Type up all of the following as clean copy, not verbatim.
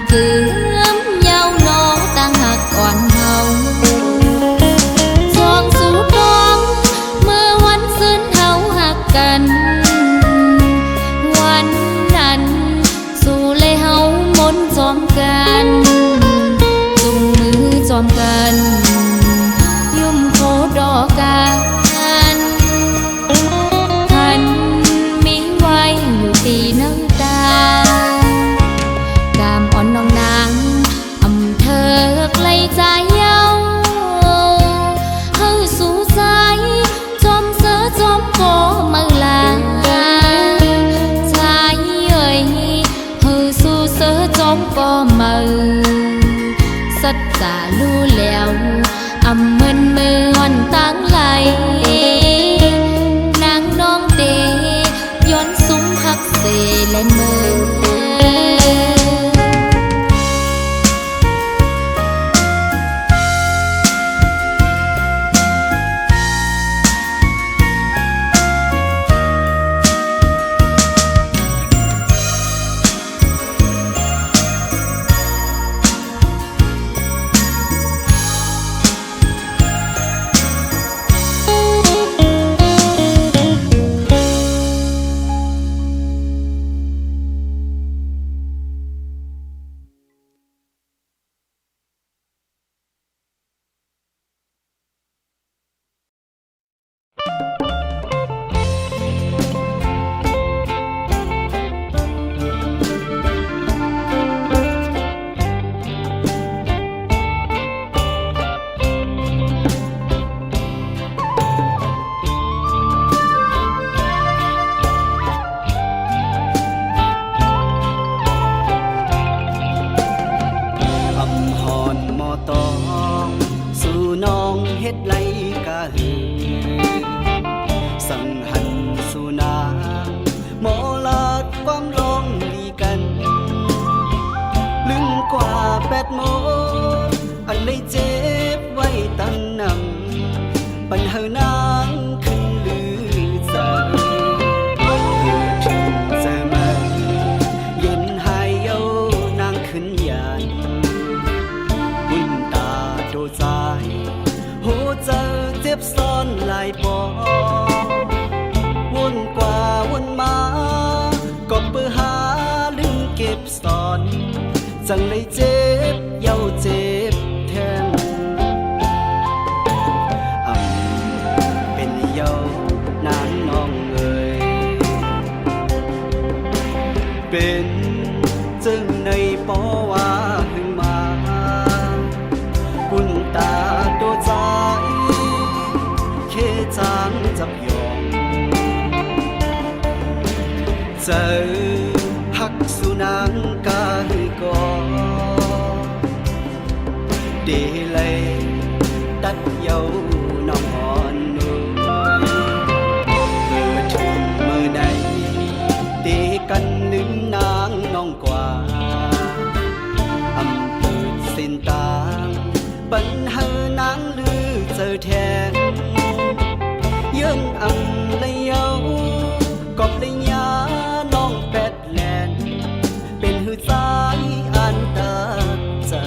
cứ nhau nó tăng hạt oan hậu giòn sú con mưa hoan sơn hậu hạt cần hoan nằn dù lê hậu muốn giòmกันdùngมือจอมกันยุ่มโคดอกกันท่านมีไว้อยู่ตีน้ำตากามอ่อนน้องนางอำเภอไกลใจเย้าเฮาสู่ใจจอมเสือจอมโคมือลาใจเอ่ยเฮาสู่เสือจอมก็มือสัจจะรู้แล้วอำเมินมืออ่อนตั้งไหลนางน้องเตย้อนซุ้มหักเสและมือปัญหานางขึ้นลือเจอเพื่อถึงเจอมาเย็นหายเย้านางขึ้นยันบุญตาโดใจหัวเจอเจ็บซ้อนหลายปอวนกว่าวนมาก็เปื้อหาลืมเก็บซ่อนจังเลยเจ็บเย้าเจ็บแทนนางน้องเอ๋ยเป็นจึงในปอว่าขึ้นมาบุญตาโดใจเคจางจับยองเจอหักสุนังกาหือกอเดเลยตัดเยาน้องอ่อนกันลืมนางน้องกว่าอำเภอเส้นตางปัญหานางลือเจอแทนเยื่นอำเลยเยากอบเลยยาน้องแปดแลนเป็นหือใจอันตาเจอ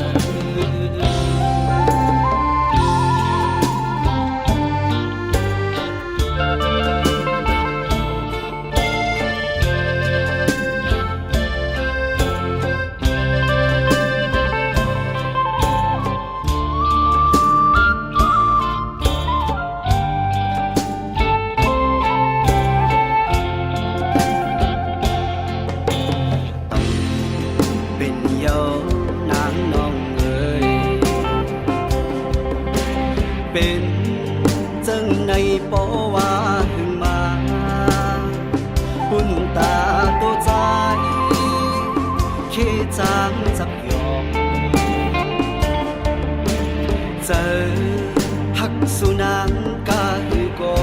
เป็นจังในปอว่าขึ้นมาปุ่นตาตัวใจเคจางจับยอมเจอหักสุนังกาหือกอ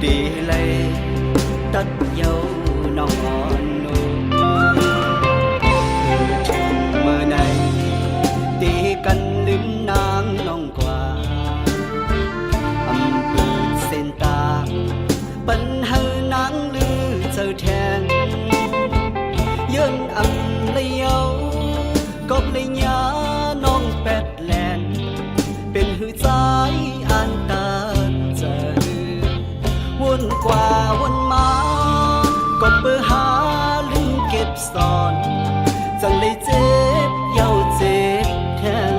ดีเลยตัดเยาน้องอ่อนนูถึงเมื่อใดตีกันลืมนางน้องกว่าอำเภอเส้นตางปัญหานางลือเจอแทน ยืนอังเลยเยาก็เลยยาน้องแปดแลนเป็นหือใจอันตาเจอวนกว่าวนมาก็เปิดหาลืมเก็บซ่อนจังเลยเจ็บเย้าเจ็บแทน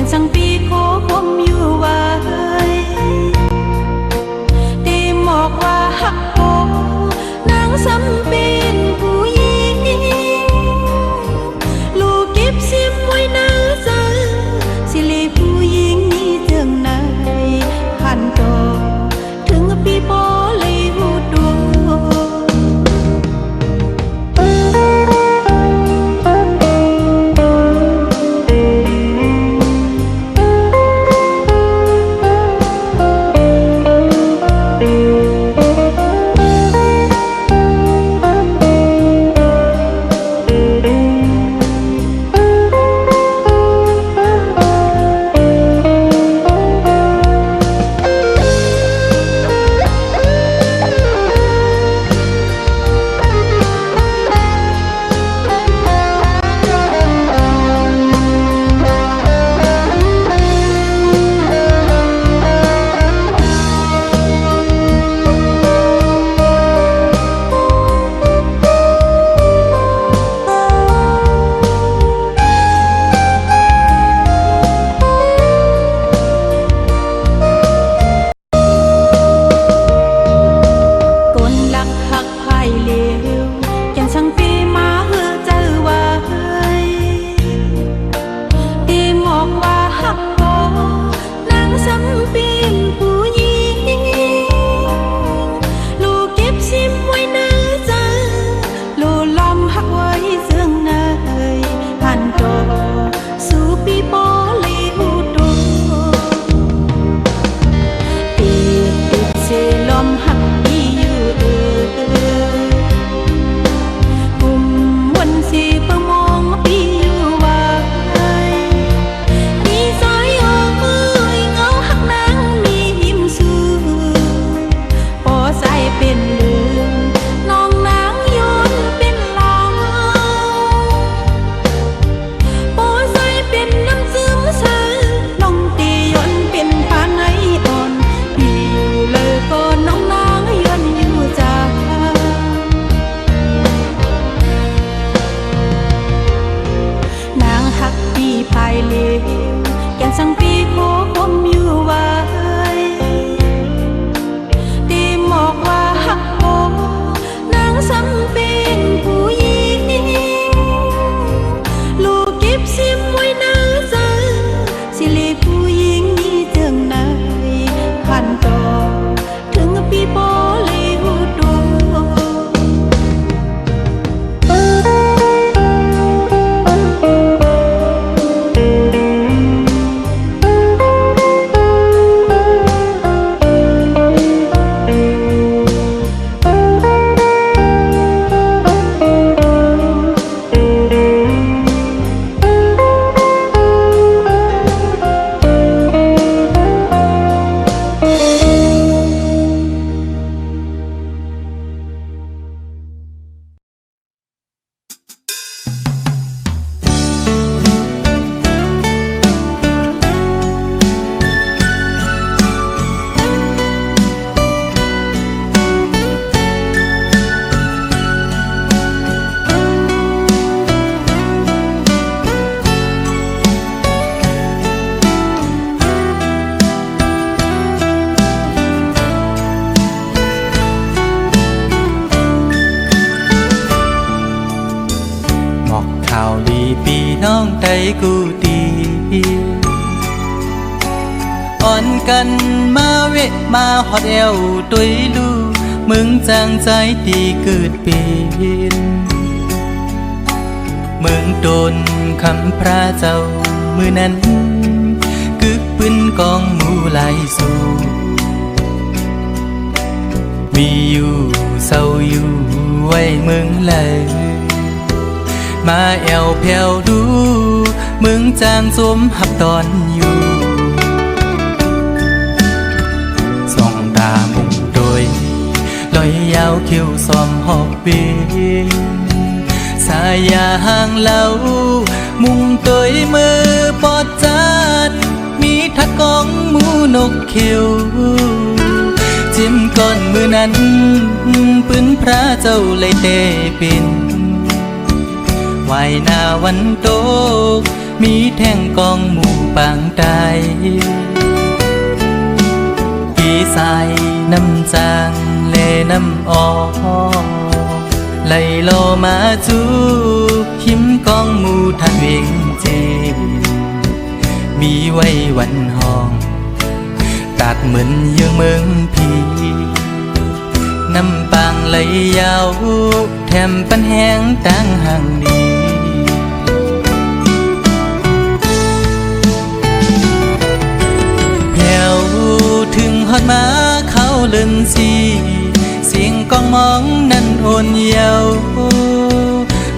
นสังปีโคคมอยู่ไว้ตีหมอกว่าหักโคนางสำเป็นผู้หญิงลูกเก็บซิมไว้นาใจสิเลผู้หญิงนี่เจืองในขันโตถึงปีโปเลยหูดวงน้องใจกูดีอ่อนกันมาเวะมาหอดเอวตุยลูมึงจางใจตีเกิดเป็นมึงโดนคำพระเจ้ามือนั้นกึกปืนกองหมูไหลสู่มีอยู่เศร้าอยู่ไว้มึงเลยมาแอวแผ่วดูมึงจางสมหับตอนอยู่ส่องตามุงโดยลอยยาวคิ้วซ้อมหอบเบียงสายยาห่างเล่ามุงโดยมือปอดจัดมีทักกองหมูนกเขียวจิ้มก้อนมือนั้นปืนพระเจ้าเลยเตเป็นไหวหน้าวันโตก มีแท่งกองหมู่ปางใดกี่สายน้ำจางเลน้ำออกไหลโลมาจูหิมกองหมู่ทัดเวงเจมีไว้วันห้องตัดเหมือนยังเมืองพีน้ำปางไหลยาวแถมปันแห้งต่างห่างดีแผ่วถึงฮอดมาเขาเลินสีเสียงกองมองนั้นโอนเยาว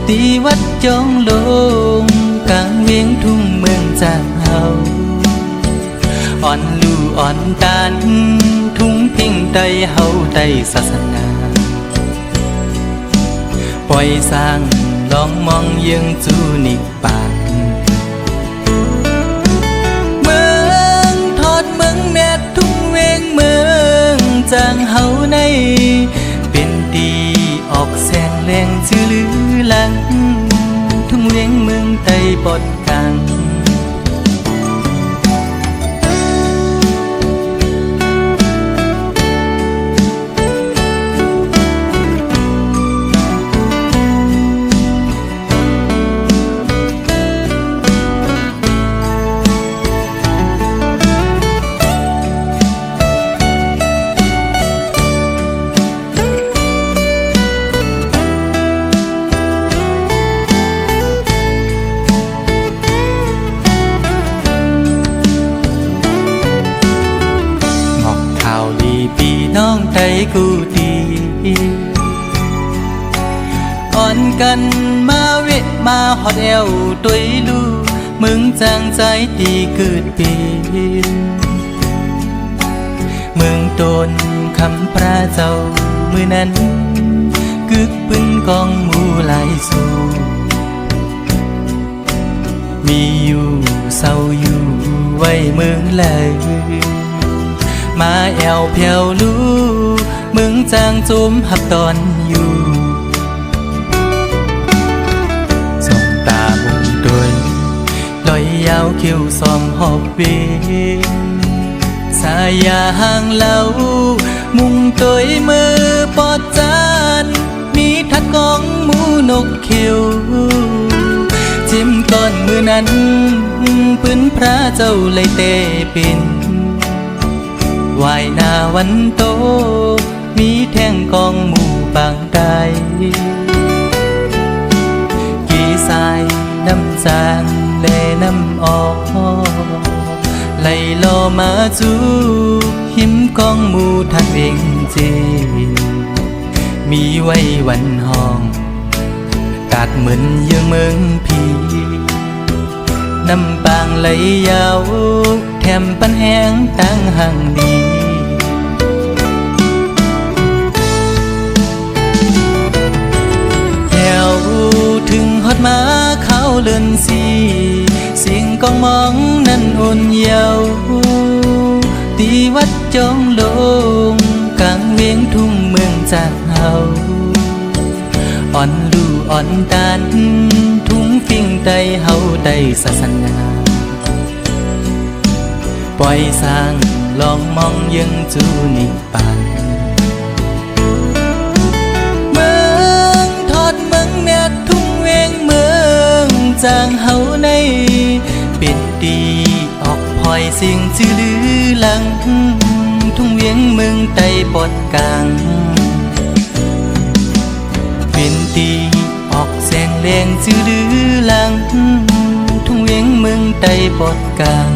ตีวัดจองลงกลางเวียงทุ่งเมืองจากเฮาอ่อนลู่อ่อนตานทุ่งพิงใดเฮาได้ศาสนาปล่อยสร้างลองมองยังจูนิกปานเมืองทอดเมืองแม่ทุ่งเวงเมืองจางเฮาในเป็นดีออกแสงแรงชื่อลือหลังทุ่งเวงเมืองไต้ปอดกลางน้องใจกูดีอ่อนกันมาเวะมาหอดเอวตุยลูมึงจางใจดีเกิดปีเมืองโดนคำพระเจ้ามือนั้นกึกปืนกองหมู่หลายสู่มีอยู่เศร้าอยู่ไว้เมืองเลยมาแอวเพียวลูมึงจางจุมหับตอนอยู่ส่องตามุงโดยลอยยาวคิ้วซ้อมหอบเวสายาห่างเล่ามุงโดยมือปอดจานมีทัดกองหมูนกเขียวจิ้มก้อนมือนั้นปืนพระเจ้าเลยเตเป็นวายหน้าวันโตมีแท่งกองหมู่ปางใดกี่สายน้ำจางเลน้ำออกไหลโลมาจูหิมกองหมู่ทัดเวงเจมีไว้วันห้องตัดเหมือนยังเมืองพีน้ำปางไหลยาวแถมปันแห้งต่างห่างดีแผ่วถึงฮอดมาเขาเลินสีเสียงกองมองนั้นโอนเยาวตีวัดจองลงกลางเวียงทุ่งเมืองจากเฮาอ่อนลู่อ่อนตานทุ่งฟิ่งใดเฮาได้ศาสนาปล่อยสร้างลองมองยังจูนิปานเมืองทอดเมืองแม่ทุ่งเวงเมืองจางเฮาในเป็นดีออกพลอยเสียงชื่อลือหลังทุ่งเวียงเมืองไต้ปอดกลางเป็นดีออกแสงแรงชื่อลือหลังทุ่งเวียงเมืองไต้ปอดกลาง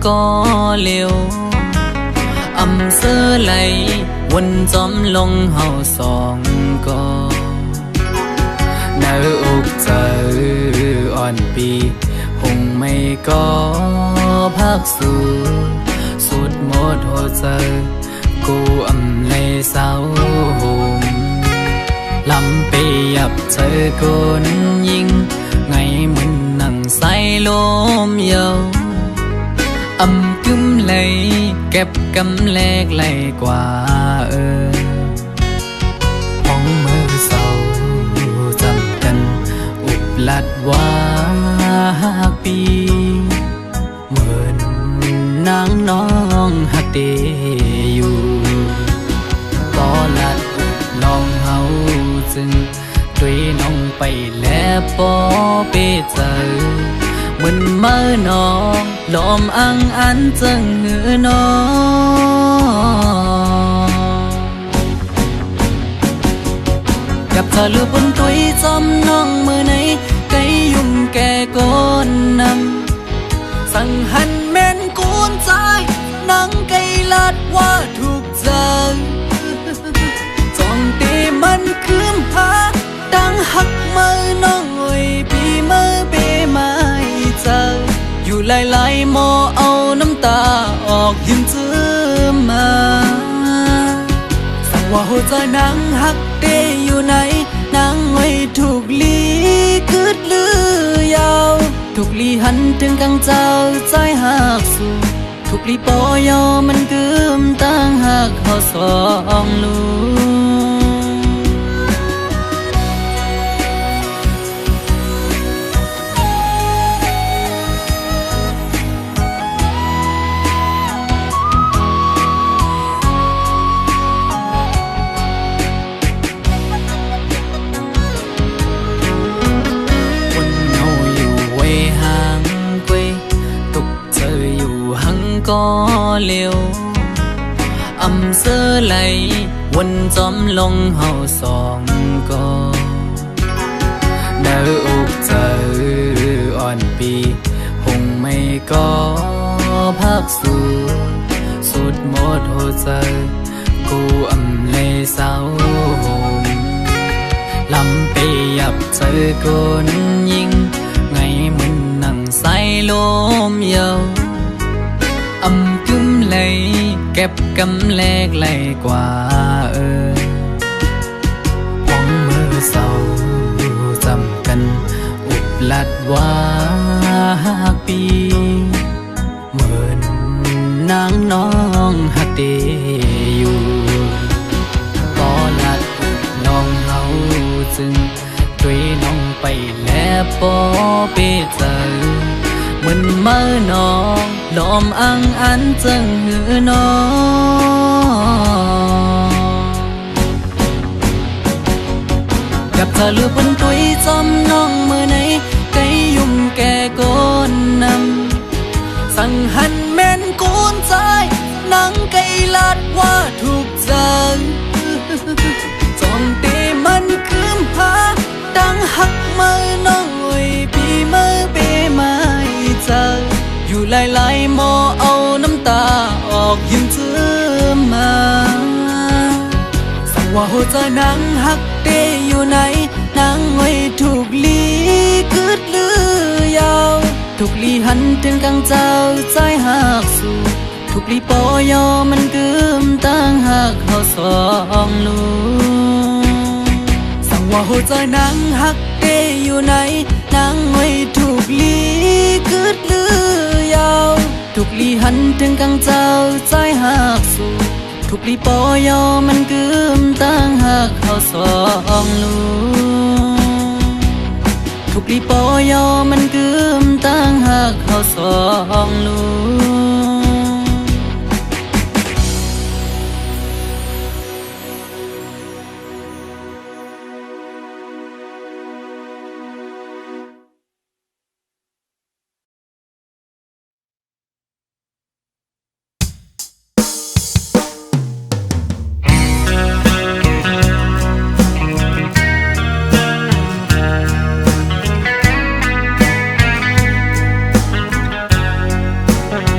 ก็เร็วอำเสอไหลวนจอมลงเฮาสองก็เนื้ออกเจออ่อนปีหงไม่ก็พักสู่สุดหมดหัวใจกูอำเลยเศร้าหมลำไปยับเธอคนยิงไงมันนั่งใส่ลมเยาอำกึมเลยเก็บกำแลกไหลกว่าห้องมือเศร้าจำกันอุบลัดว่าปีเหมือนนางน้องหักเดอยู่ก็ลัดอุบลองเฮาจึงด้วยน้องไปแล้วปอเปเจอเหมือนเมื่อน้องลมอังอันจังเหือน้องกับเธอลือบนตุยจำน้องมือไหนไกยุ่มแก่ก้นนำสั่งหันแม่นกูนใจนังไกลัดว่าถูกใจจองตีมันคืมหาดังหักมือน้องเอ้ยปีมือเปไม่เจออยู่หลายๆหมอเอาน้ำตาออกยิ้มจื้อมาสั่งว่าหัวใจนางหักเดอยู่ไหนนางไว้ถูกลีคืดลือยาวถูกลีหันถึงกังเจ้าใจหักสู่ถูกลีปอยอมันกึมตั้งหักเขาสองลูก็เร็วอำเสอไหลวนจอมลงเฮาสองก็เนื้ออกเจออ่อนปีหงไม่ก็พักสู่สุดหมดหัวใจกูอำเลยเศร้าหมลำไปยับเจอคนยิงไงมันนั่งใส่ลมเยาอำกึมเลยเก็บกำแลกไหลกว่าห้องมือเศร้าจำกันอุบลัดว่าปีเหมือนนางน้องหักเดอยู่ก็ลัดอุบลองเฮาจึงด้วยน้องไปแล้วปอเปเจอเหมือนเมื่อน้องลมอังอันจังหือน้องกับเธอลือบนตุยจำน้องมือไหนไกยุ่มแก่ก้นนำสั่งหันแม่นกูนใจนังไกลัดว่าถูกใจจองตีมันคืมหาดังหักมือน้องเอ้ยปีมือเปไม่เจออยู่หลายๆหมอเอาน้ำตาออกยิ้มจื้อมาสั่งว่าหัวใจนางหักเดอยู่ไหนนางไว้ถูกลีคืดลือยาวถูกลีหันถึงกังเจ้าใจหักสู่ถูกลีปอยอมันกึมตั้งหักเขาสองลูสั่งว่าหัวใจนางหักเดอยู่ไหนนางไว้ถูกลีคืดลือยาวถูกลีหันถึงกังเจ้าใจหักสู่ถูกลีปอยอมันกึมตั้งหักเขาสองลูถูกลีปอยอมันกึมตั้งหักเขาสองลู เ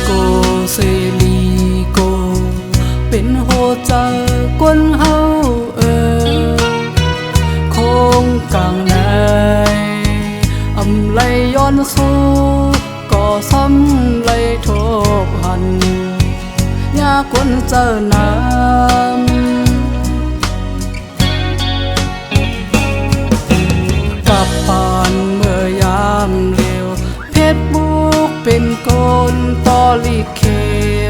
โกเซลีโกเป็นโหใจก้นเฮาคงกลางในอำไลย้อนสู้ก็ซ้ำไลทบหันยาคนเจอน้ำกับปานเมื่อยามเร็วเพชรบุกเป็นคนตอลีเค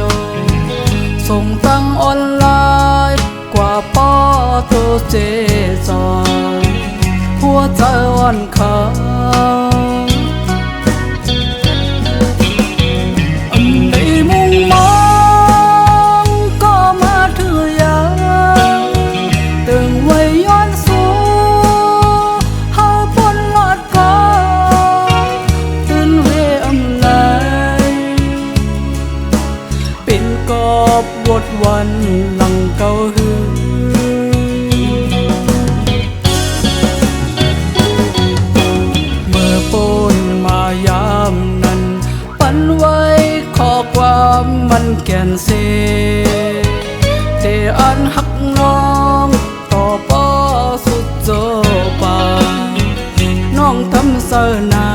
วส่งตั้งออนไลน์กว่าป้อตัวเจจอยหัวใจอ่อนขาวอันใดมุ่งมองก็มาถือยาตึงไว้ย้อนสู้เฮาปนหลอดก่อตื่นเวอำไลเป็นกอบวดวันหลังเก่าหือเมื่อปนมายามนั้นปันไว้ขอความมันแก่นเสแต่อันหักน้องต่อป้อสุดโจปาน้องทำเสนา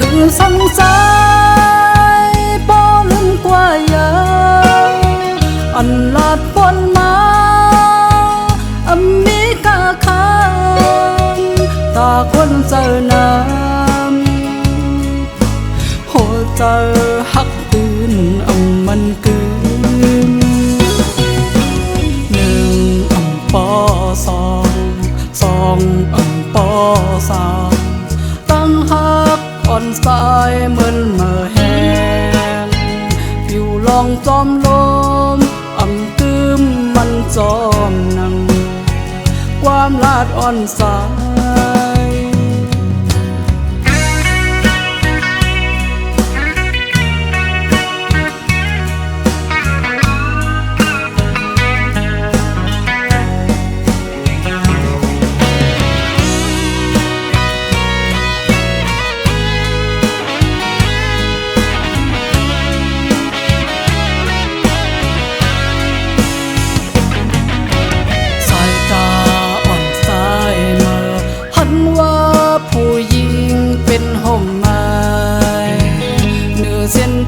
คือสังสายป้อลืมกว่ายาอันลาดฝนมาอเมริกาคานตาคนเจอน้ำหัวใจหักตื่นมันเกินหนึ่งปอสองปอสามตั้งหักอ่อนสายเหมือนเมื่อแห้งผิวลองจอมลมตืมมันจอมนังความลาดอ่อนสาย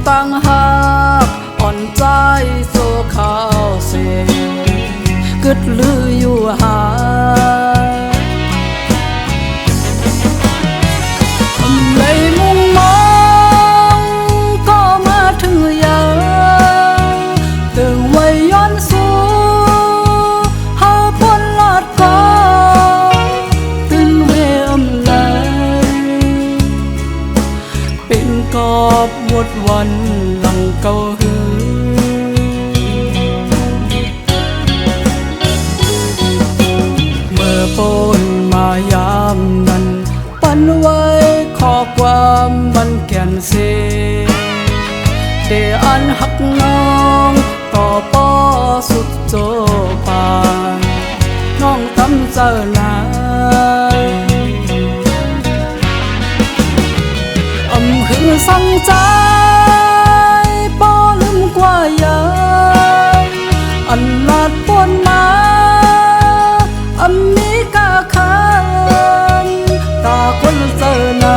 ตั้งหักอ่อนใจโซข้าวเสกึดลืออยู่หาเลยมุ่งมองก็มาถึงยาตึงไว้ย้อนสู้เฮาพ้นลอดก่อตื่นเวอำไลเป็นกอบวดวันหลังเก่าหือเมื่อปนมายามนั้นปันไว้ขอความมันแก่นเสแต่อันหักน้องต่อป้อสุดโจปานน้องทำเจอนาคือสังใจป้อลืมกว่ายาอันลาดปนมาอเมริกาคานตาคนเจอน้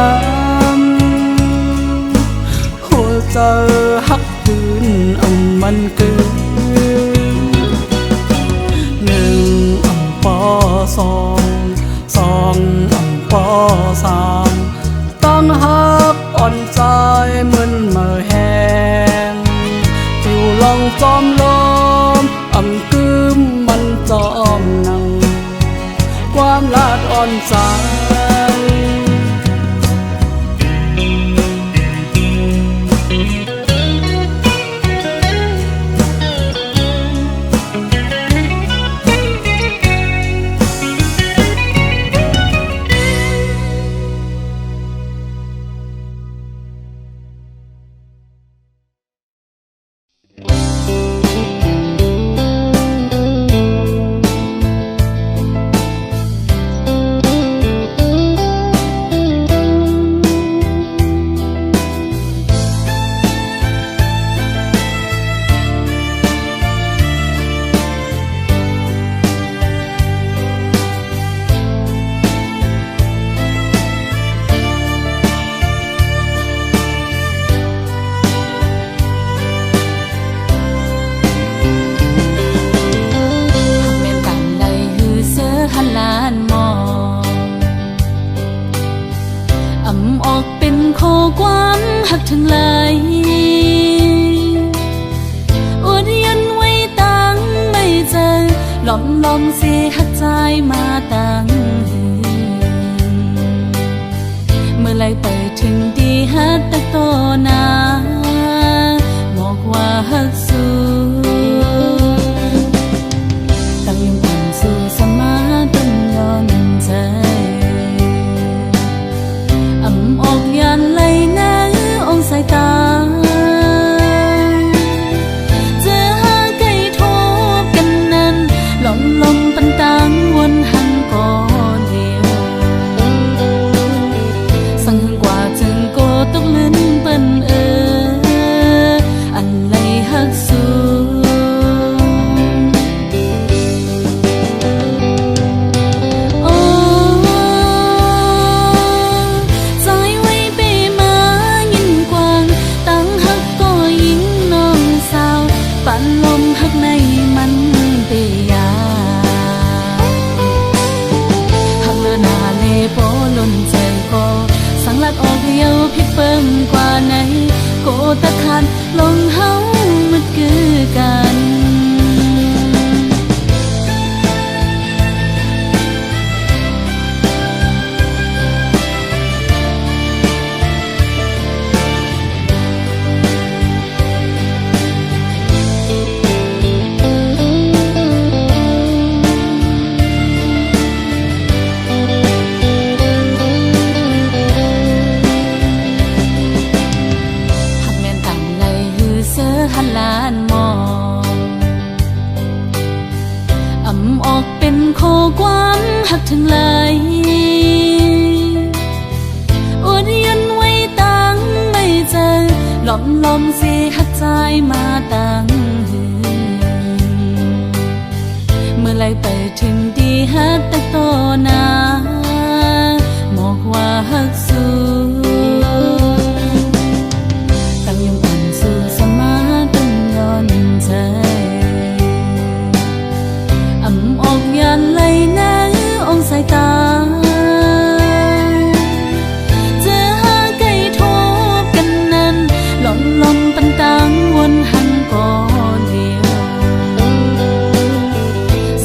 ำหัวใจหักตื่นมันเกินหนึ่งปอสองปอสามตั้งหักอ่อนใจเหมือนเมื่อแห้งผิวลองจอมลมกึมมันจอมนังความลาดอ่อนใจ อำออกเป็นข้อความหักทั้งหลายอวดยันไว้ตั้งไม่เจอหลอมเสียหักใจมาตั้งเมื่อไรไปถึงดีฮักตะโตนาบอกว่าฮักสูตั้งยังอ่อนสู่สมาต้นย้อนใจอำออกยันไหลนะองสายตาเจอหาไก่ทบกันนั้นลมปันตังวนหันก่อนเดียวสั่งกว่าจึงโกตกลิ้นเปิ้นอันไหลหักสูพิเปิงกว่าไหนโกตะคันลงเฮามันคือกันลานมองอำออกเป็นข้อความหักทั้งหลายอวดยันไว้ตั้งไม่เจอหลอมเสียหักใจมาตั้งเมื่อไรไปถึงดีฮักตะโตนาบอกว่าฮักสูตั้งยังอ่อนสู่สมาใจอำออกยันไหลนะองสายตาเจอหาไก่ทบกันนั้นลมปันตังวนหันก่อนเดียว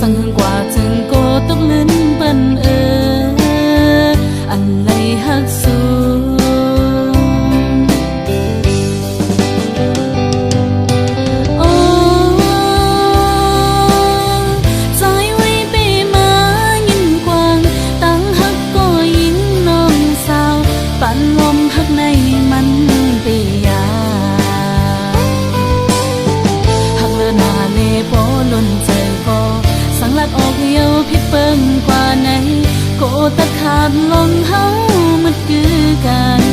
สั่งกว่าจึงโกตกลิ้นเปิ้นอันไหลหักสูพิเปิงกว่าไหนโกตะขาดลงเฮามันคือกัน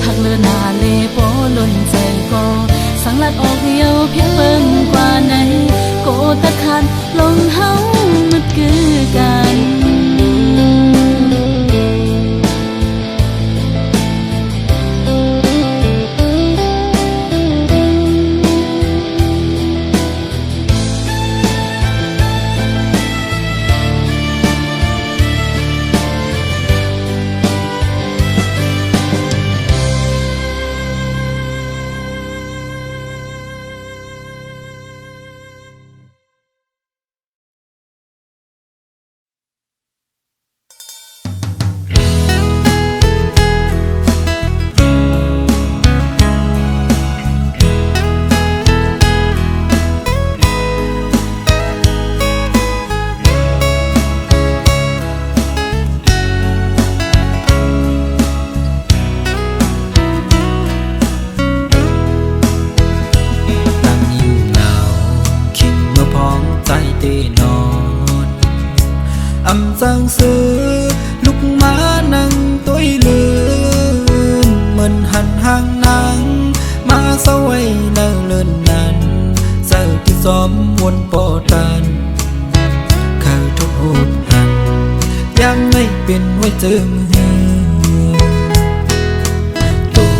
หักเลือนาเลโปล้นใจก็สังลัดออกเหี่ยวพิเปิงกว่าไหนโกตะขาดลงเฮามันคือกันสั่งซื้อลูกมานั่งตัวลืมเหมือนหันห่างนางมาเศร้าไว้เนิ่นเลินนั้นเศร้าที่ซ้อมวนปอตันเคยทุกโหดหันยังไม่เป็นไว้เจอมือตัว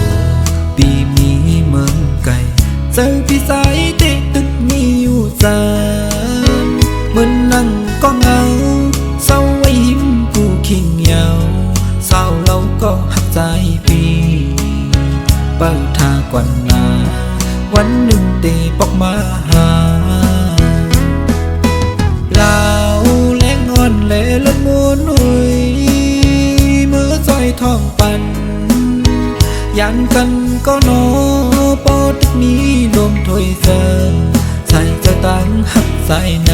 ปีมีเมืองไก่เจอพี่สายติดตึกมีอยู่สามเหมือนนั่งก็เงาเศร้าไว้ยิ้มผู้ขิงยาว สาวเราก็หักใจปีเปิดทากวันหนาวันหนึ่งตีปอกมาหาลาวแลงงอนเล่ละมูนหุยมือซอยทองปันยันกันก็นอปอดนี้ลมถอยเซอใส่จะตั้งหักใส่ใน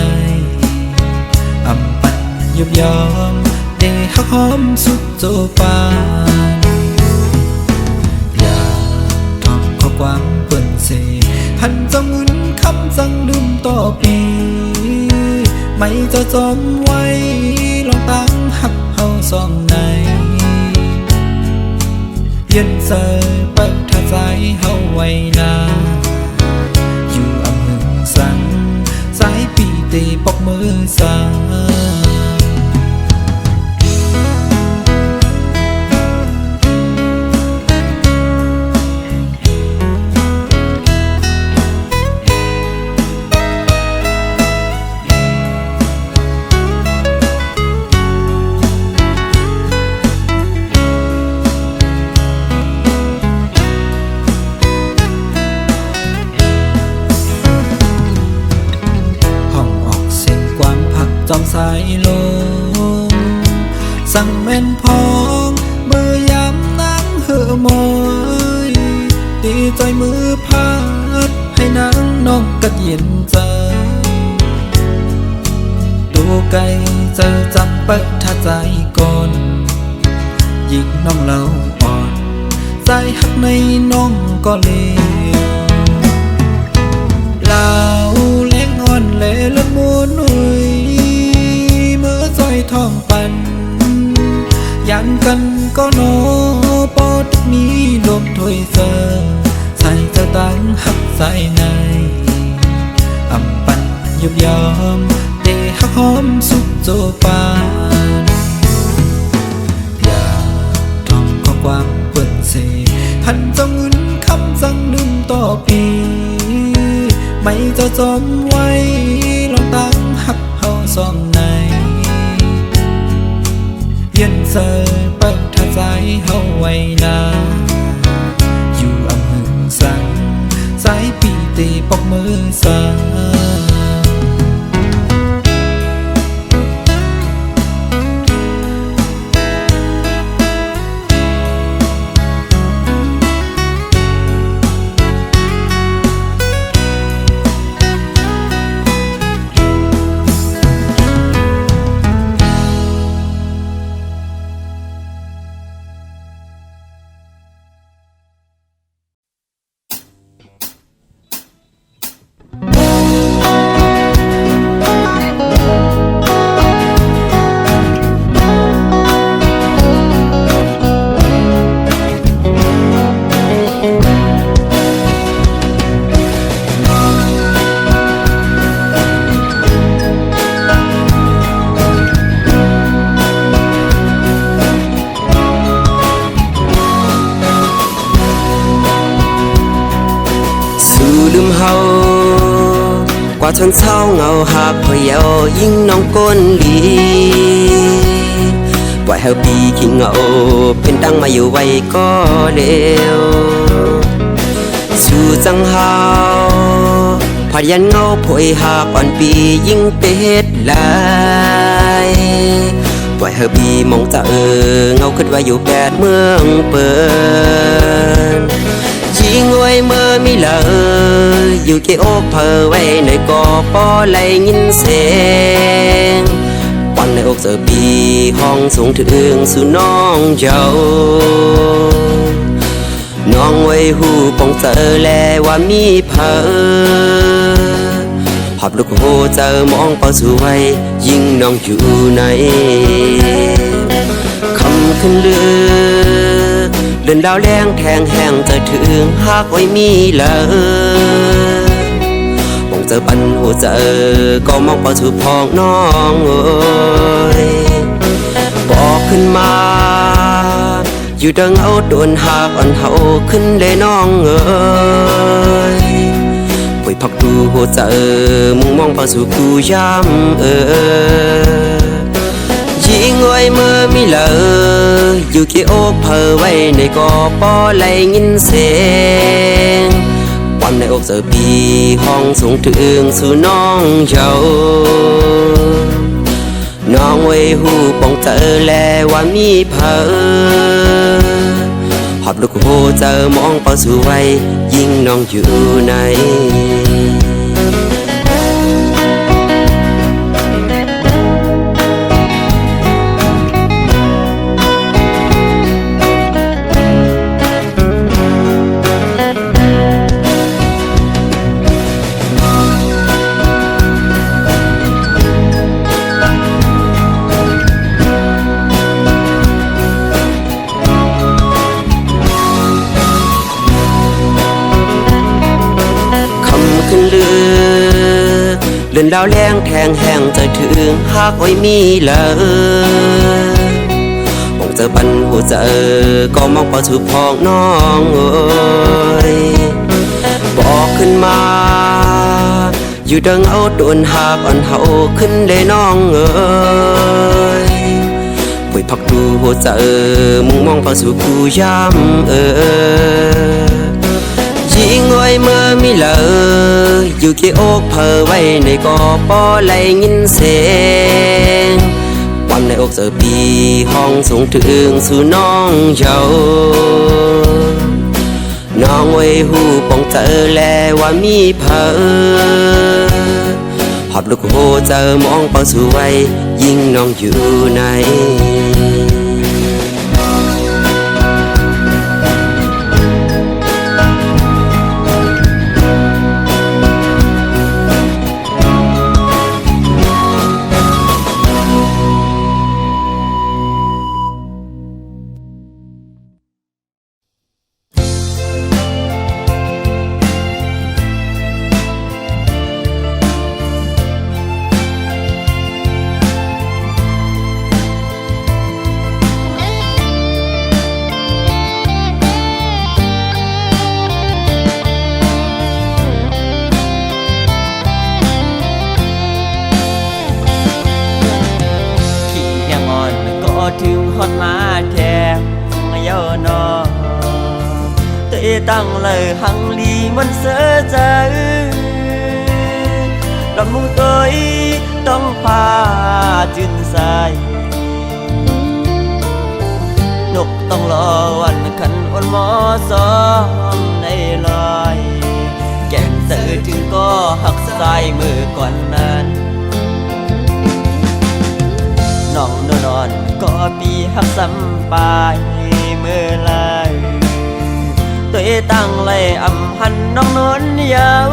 อำปันยุบยอมเดหักหอมสุดโจปานอย่าทำข้อความเปิ่นเสหันจงเงินคำสั่งลืมต่อปีไม่จะจอมไว้ลองตั้งหักเฮาสองในเย็นเสยเปิดท่าใจเฮาไว้นาอยู่อำหึงสังสายปีตีปอกมือสาจอมสายลมสั่งแม่นพองเมื่อยำนั่งเหือมอยดีใจมือพัดให้นางน้องกัดเย็นใจดูไกลเจอจำเปิดท่าใจก่อนยิกน้องเล่าอ่อนใจหักในน้องก็เลวลาวแลงอ่อนเล่ละมูนหุยซอยทองปันยันกันก็นอปอดนี้ลมถอยเซอใส่จะตั้งหักใส่ในอำปันยุบยอมเดหักหอมสุดโจปานอย่าทำข้อความเปิ่นเสหันจงเงินคำสั่งลืมต่อปีไม่จะจอมไว้ลองตั้งหักเฮาสองในเย็นเสยเปิดท่าใจเฮาไว้นาอยู่อำหึงสังสายปีตีปอกมือสาลืมเฮากว่าชนเศร้าเงาหักพอเยายิ่งน้องก้นลีปล่อยเฮาปีขี้เงาเป็นดังมาอยู่ไว้ก็เร็วสู่จังเฮาพายันเงาพอยหักอ่อนปียิ่งเป็ดลายปล่อยเฮาปีมองจะเงาคิดว่าอยู่แปดเมืองเปิดยิงไว้เมื่อมีเลยอยู่เกี่ยวเพอไว้ในกอปอไหลยินเสียงวันในอกเจอปีห้องสูงถึงสู่น้องเจ้าน้องไว้หูปองเจอแลว่ามีเพอภาพลูกโหเจอมองเป้าสวยยิ่งน้องอยู่ในคำขึ้นเลือเดินดาวแรงแทงแห้งจะถึงหากไว้มีเลยมองเจอปันหัวเจอก็มองเป้าสู่พองน้องเอ้ยบอกขึ้นมาอยู่ดังเอาโดนหากอ่อนเฮาขึ้นเลยน้องเอ้ยป่วยพักดูหัวเจอมึงมองเป้าสู่กูย้ำยิงไว้เมื่อมีเลย อยู่กี่โอกเพอไว้ในกอปอไหลยินเสียงความในอกเจอปีห้องสูงถึงสู่น้องเจ้าน้องไว้หูปองเจอแลว่ามีเพอหอบลูกโหเจอมองเป้าสู่ไว้ยิ่งน้องอยู่ในขึ้นเลื่อนดาวแรงแทงแห้งใจถึงหากไว้มีเลยมองเจอปันหัวเจอก็มองเป้าถูกพองน้องเอ้ยบอกขึ้นมาอยู่ดังเอาโดนหากอ่อนเฮาขึ้นได้น้องเอ้ยป่วยพักดูหัวเจอมุ่งมองเป้าสู่กูย้ำยิงไว้เมื่อมีเลยอยู่กี่อกเพอไว้ในกอปอไหลยินเสียงความในอกเจอปีห้องสูงถึงสู่น้องเจ้าน้องไว้หูปองเจอแลว่ามีเพอหอบลูกโหเจอมองเป้าสู่ไว้ยิ่งน้องอยู่ในถึงฮอดมาแทงเยานอเตะตั้งเลยหังลีมันเสือใจลำมุงตัวต้องพาจืนใสนกต้องรอวันขันอ่อนหมอซ้อมในลอยแก่นเสือถึงก็หักสายมือก่อนนั้นน้องนอนก็ปีหักซ้ำไปเมื่อไรตัวตั้งเลยอำหันน้องนอนยาว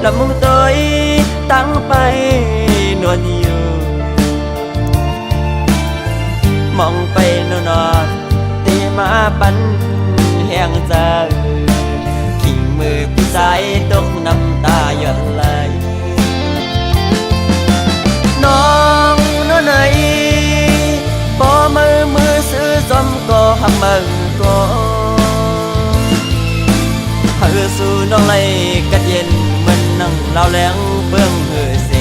ละมุงตัวตั้งไปนวลอยู่มองไปนอนตีมาปันแห้งใจขิงมือผู้ชายตกน้ำตาหยดไหลน้องน้อไหนพอมือซื้อจอมก็หักมือก็หาสู่น้องไหลกัดเย็นเหมือนนั่งเล่าแหลงเบื้องเหือเส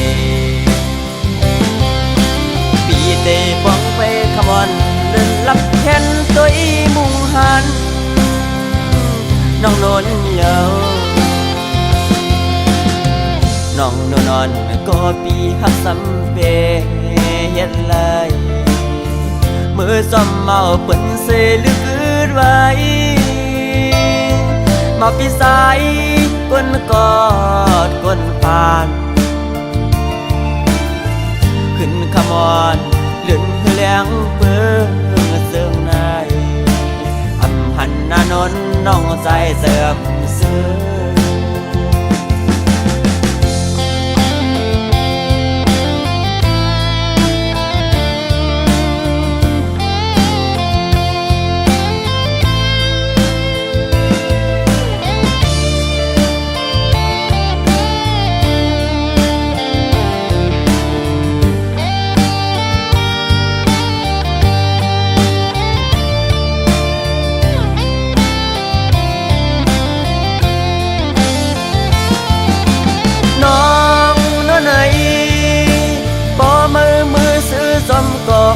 ปีเตะป้องไปขมอนเลื่อนลับแขนตัวมุงหันน้องนอนเยาน้องนอนก็ปีหักซ้ำเปเฮ็ดเลยมือซ้ำเมาเปิ่นเสลึกอืดไว้มาปีสายก้นกอดก้นปานขึ้นขมอนเลื่อนเลี้ยงเปื้อเสื่องในอำหันนานนน้องใจเสื่อมเสื่อ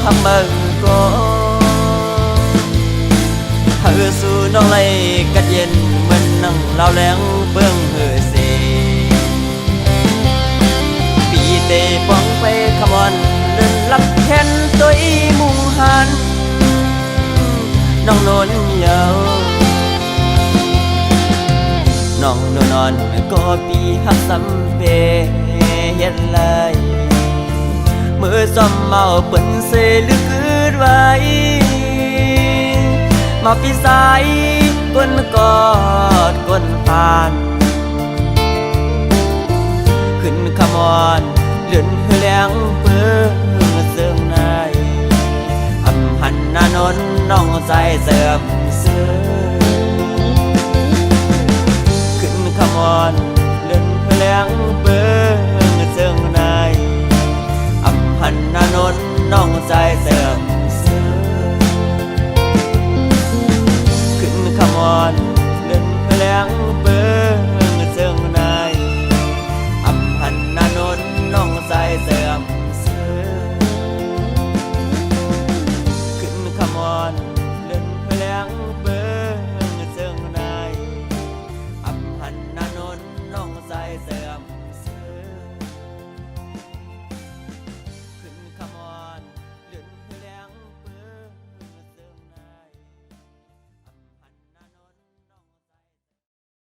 หักมือก็ ก็เฮือสู่น้องไหลกัดเย็นเหมือนนั่งเล่าแหลงเบื้องเฮือเสปีเตป้องไปขมอนเดินลับแขนตัวอีมุงหันน้องนนเยาน้องนอนก็ปีหักสำเพเห็นเลยมือซ้อมเมาเปิ่นเสลึกคืดไว้มาปีสายก้นกอดก้นผ่านขึ้นขมอนเลื่อนแหลงเปื้อเสื่องในอำหันนานนน้องใจเสื่อมเสื่อขึ้นขมอนเลื่อนแหลงเปื้อเสื่องในอำหันนานนน้องใจเสื่อม